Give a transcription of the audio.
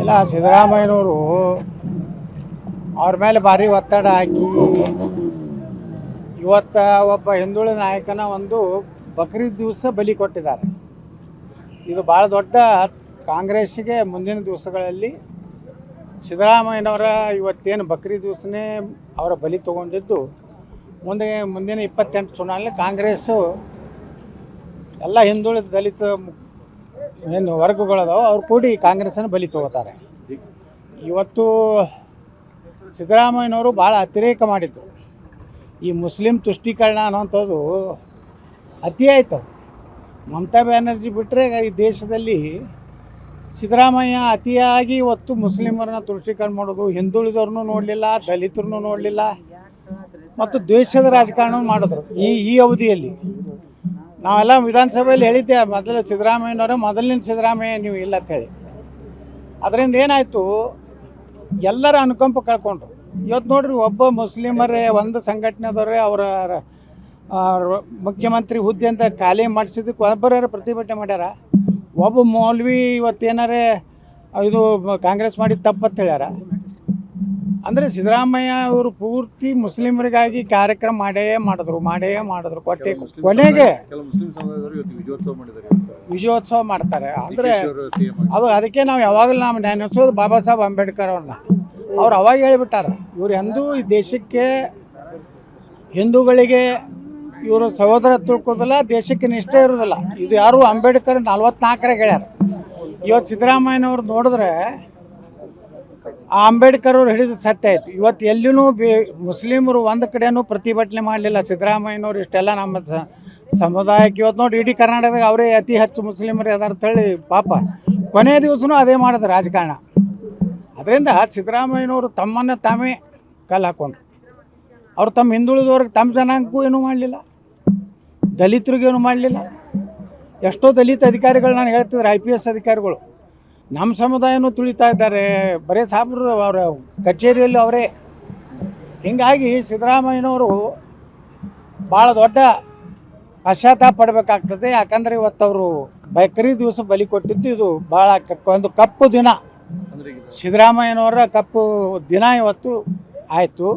ಇಲ್ಲ, ಸಿದ್ದರಾಮಯ್ಯನವರು ಅವ್ರ ಮೇಲೆ ಭಾರಿ ಒತ್ತಡ ಹಾಕಿ ಇವತ್ತು ಒಬ್ಬ ಹಿಂದುಳಿದ ನಾಯಕನ ಒಂದು ಬಕ್ರೀದ್ ದಿವಸ ಬಲಿ ಕೊಟ್ಟಿದ್ದಾರೆ. ಇದು ಭಾಳ ದೊಡ್ಡ ಕಾಂಗ್ರೆಸ್ಸಿಗೆ ಮುಂದಿನ ದಿವಸಗಳಲ್ಲಿ ಸಿದ್ದರಾಮಯ್ಯನವರ ಇವತ್ತೇನು ಬಕ್ರೀದ್ ದಿವಸನೇ ಅವರ ಬಲಿ ತೊಗೊಂಡಿದ್ದು ಮುಂದಿನ 28 ಚುನಾವಣೆಯಲ್ಲಿ ಕಾಂಗ್ರೆಸ್ಸು ಎಲ್ಲ ಹಿಂದುಳಿದ ದಲಿತ ಏನು ವರ್ಗಗಳದಾವೆ ಅವ್ರು ಕೂಡಿ ಕಾಂಗ್ರೆಸ್ಸನ್ನು ಬಲಿ ತೊಗೋತಾರೆ. ಇವತ್ತು ಸಿದ್ದರಾಮಯ್ಯನವರು ಭಾಳ ಅತಿರೇಕ ಮಾಡಿದ್ರು. ಈ ಮುಸ್ಲಿಂ ತುಷ್ಟೀಕರಣ ಅನ್ನೋಂಥದ್ದು ಅತಿ ಆಯ್ತು. ಮಮತಾ ಬ್ಯಾನರ್ಜಿ ಬಿಟ್ಟರೆ ಈ ದೇಶದಲ್ಲಿ ಸಿದ್ದರಾಮಯ್ಯ ಅತಿಯಾಗಿ ಇವತ್ತು ಮುಸ್ಲಿಮರನ್ನ ತುಷ್ಟೀಕರಣ ಮಾಡೋದು, ಹಿಂದುಳಿದವ್ರನ್ನೂ ನೋಡಲಿಲ್ಲ, ದಲಿತರನ್ನು ನೋಡಲಿಲ್ಲ ಮತ್ತು ದ್ವೇಷದ ರಾಜಕಾರಣ ಮಾಡಿದ್ರು. ಈ ಅವಧಿಯಲ್ಲಿ ನಾವೆಲ್ಲ ವಿಧಾನಸಭೆಯಲ್ಲಿ ಹೇಳಿದ್ದೆ, ಮೊದಲು ಸಿದ್ದರಾಮಯ್ಯನವರೇ ಮೊದಲಿನ ಸಿದ್ದರಾಮಯ್ಯ ನೀವು ಇಲ್ಲ ಅಂಥೇಳಿ. ಅದರಿಂದ ಏನಾಯಿತು, ಎಲ್ಲರ ಅನುಕಂಪ ಕಳ್ಕೊಂಡ್ರು. ಇವತ್ತು ನೋಡ್ರಿ, ಒಬ್ಬ ಮುಸ್ಲಿಮರೇ ಒಂದು ಸಂಘಟನೆದವರೇ ಅವರ ಮುಖ್ಯಮಂತ್ರಿ ಹುದ್ದೆ ಅಂತ ಖಾಲಿ ಮಾಡಿಸಿದ್ದಕ್ಕೆ ಒಬ್ಬರ ಪ್ರತಿಭಟನೆ ಮಾಡ್ಯಾರ. ಒಬ್ಬ ಮೌಲ್ವಿ ಇವತ್ತೇನಾರೇ ಇದು ಕಾಂಗ್ರೆಸ್ ಮಾಡಿದ ತಪ್ಪಂತ ಹೇಳ್ಯಾರ. ಅಂದರೆ ಸಿದ್ದರಾಮಯ್ಯ ಇವರು ಪೂರ್ತಿ ಮುಸ್ಲಿಮರಿಗಾಗಿ ಕಾರ್ಯಕ್ರಮ ಮಾಡೇ ಮಾಡಿದ್ರು ಕೊನೆಗೆ ವಿಜಯೋತ್ಸವ ಮಾಡ್ತಾರೆ. ಅಂದರೆ ಅದಕ್ಕೆ ನಾವು ಯಾವಾಗಲೂ ನಾವು ನೆನೆಸೋದು ಬಾಬಾ ಸಾಹೇಬ್ ಅಂಬೇಡ್ಕರ್ ಅವ್ರನ್ನ. ಅವ್ರು ಅವಾಗ ಹೇಳಿಬಿಟ್ಟಾರ, ಇವ್ರು ಎಂದೂ ಈ ದೇಶಕ್ಕೆ ಹಿಂದೂಗಳಿಗೆ ಇವರು ಸಹೋದರ ತಿಳ್ಕೋದಿಲ್ಲ, ದೇಶಕ್ಕೆ ನಿಷ್ಠೆ ಇರೋದಿಲ್ಲ. ಇದು ಯಾರು ಅಂಬೇಡ್ಕರ್ 44 ಹೇಳ್ಯಾರ. ಇವತ್ತು ಸಿದ್ದರಾಮಯ್ಯನವ್ರು ನೋಡಿದ್ರೆ ಆ ಅಂಬೇಡ್ಕರ್ ಅವ್ರು ಹಿಡಿದು ಸತ್ಯ ಆಯಿತು. ಇವತ್ತು ಎಲ್ಲಿನೂ ಮುಸ್ಲಿಮರು ಒಂದು ಕಡೆಯೂ ಪ್ರತಿಭಟನೆ ಮಾಡಲಿಲ್ಲ. ಸಿದ್ದರಾಮಯ್ಯನವ್ರು ಇಷ್ಟೆಲ್ಲ ನಮ್ಮ ಸಮುದಾಯಕ್ಕೆ ಇವತ್ತು ನೋಡಿ ಇಡೀ ಕರ್ನಾಟಕದಾಗ ಅವರೇ ಅತಿ ಹೆಚ್ಚು ಮುಸ್ಲಿಮರು ಅದಾರ ಅಂತೇಳಿ ಪಾಪ ಕೊನೆಯ ದಿವಸನೂ ಅದೇ ಮಾಡಿದ್ರು ರಾಜಕಾರಣ. ಅದರಿಂದ ಸಿದ್ದರಾಮಯ್ಯನವರು ತಮ್ಮನ್ನು ತಾವೇ ಕಲ್ಲು ಹಾಕ್ಕೊಂಡ್ರು. ಅವ್ರು ತಮ್ಮ ಹಿಂದುಳಿದವ್ರಿಗೆ ತಮ್ಮ ಜನಾಂಗಕ್ಕೂ ಏನೂ ಮಾಡಲಿಲ್ಲ, ದಲಿತರಿಗೇನು ಮಾಡಲಿಲ್ಲ. ಎಷ್ಟೋ ದಲಿತ ಅಧಿಕಾರಿಗಳು ನಾನು ಹೇಳ್ತಿದ್ರು, IPS ಅಧಿಕಾರಿಗಳು ನಮ್ಮ ಸಮುದಾಯನೂ ತುಳಿತಾ ಇದ್ದಾರೆ, ಬರೀ ಸಾಬ್ರು ಅವರ ಕಚೇರಿಯಲ್ಲಿ ಅವರೇ. ಹೀಗಾಗಿ ಸಿದ್ದರಾಮಯ್ಯನವರು ಭಾಳ ದೊಡ್ಡ ಪಶ್ಚಾತ್ತಾಪ ಪಡಬೇಕಾಗ್ತದೆ. ಯಾಕಂದರೆ ಇವತ್ತು ಅವರು ಬಕ್ರೀದ್ ದಿವಸ ಬಲಿ ಕೊಟ್ಟಿದ್ದು ಇದು ಭಾಳ ಒಂದು ಕಪ್ಪು ದಿನ. ಸಿದ್ದರಾಮಯ್ಯನವರ ಕಪ್ಪು ದಿನ ಇವತ್ತು ಆಯಿತು.